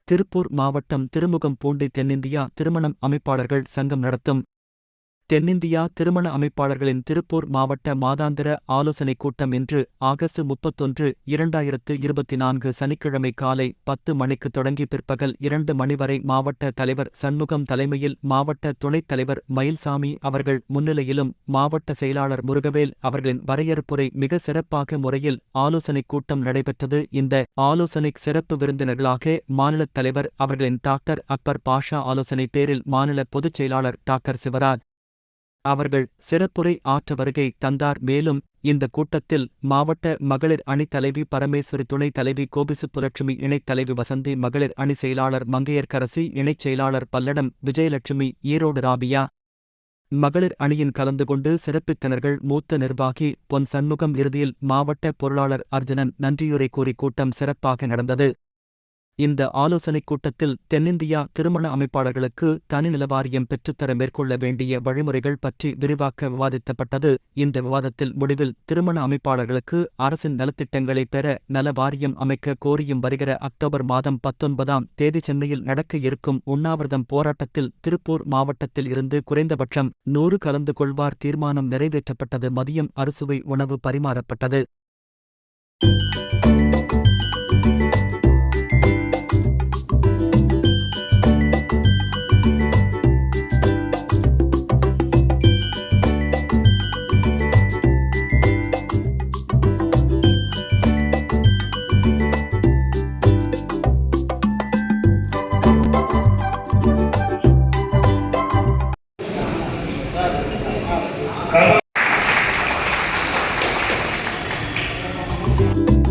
திருப்பூர் மாவட்டம் திருமுகம்பூண்டி தென்னிந்தியா திருமணம் அமைப்பாளர்கள் சங்கம் நடத்தும் தென்னிந்தியா திருமண அமைப்பாளர்களின் திருப்பூர் மாவட்ட மாதாந்திர ஆலோசனைக் கூட்டம் இன்று ஆகஸ்ட் 31, 2024 சனிக்கிழமை காலை 10 மணிக்கு தொடங்கி பிற்பகல் 2 மணி வரை மாவட்ட தலைவர் சண்முகம் தலைமையில் மாவட்ட துணைத் தலைவர் மயில்சாமி அவர்கள் முன்னிலையிலும் மாவட்ட செயலாளர் முருகவேல் அவர்களின் வரையறுப்புரை மிக சிறப்பாக முறையில் ஆலோசனைக் கூட்டம் நடைபெற்றது. இந்த ஆலோசனை சிறப்பு விருந்தினர்களாக மாநிலத் தலைவர் அவர்களின் டாக்டர் அக்பர் பாஷா ஆலோசனை பேரில் மாநில பொதுச் செயலாளர் டாக்டர் சிவராஜ் அவர்கள் சிறப்புரை ஆற்ற வருகை தந்தார். மேலும் இந்த கூட்டத்தில் மாவட்ட மகளிர் அணி தலைவி பரமேஸ்வரி, துணைத் தலைவி கோபிசுப்புலட்சுமி, இணைத் தலைவி வசந்தி, மகளிர் அணி செயலாளர் மங்கையர்க்கரசி, இணைச் செயலாளர் பல்லடம் விஜயலட்சுமி, ஈரோடு ராபியா மகளிர் அணியின் கலந்து கொண்டு சிறப்பித்தனர்கள். மூத்த நிர்வாகி பொன் சண்முகம், இறுதியில் மாவட்ட பொருளாளர் அர்ஜுனன் நன்றியுரை கூறி கூட்டம் சிறப்பாக நடந்தது. இந்த ஆலோசனைக் கூட்டத்தில் தென்னிந்தியா திருமண அமைப்பாளர்களுக்கு தனி நிலவாரியம் பெற்றுத்தர மேற்கொள்ள வேண்டிய வழிமுறைகள் பற்றி விரிவாக விவாதிக்கப்பட்டது. இந்த விவாதத்தில் முடிவில் திருமண அமைப்பாளர்களுக்கு அரசின் நலத்திட்டங்களை பெற நல வாரியம் அமைக்க கோரியும் வருகிற அக்டோபர் மாதம் 19ஆம் தேதி சென்னையில் நடக்க இருக்கும் உண்ணாவிரதம் போராட்டத்தில் திருப்பூர் மாவட்டத்தில் இருந்து குறைந்தபட்சம் 100 கலந்து கொள்வார் தீர்மானம் நிறைவேற்றப்பட்டது. மதியம் அறுசுவை உணவு பரிமாறப்பட்டது. Thank you.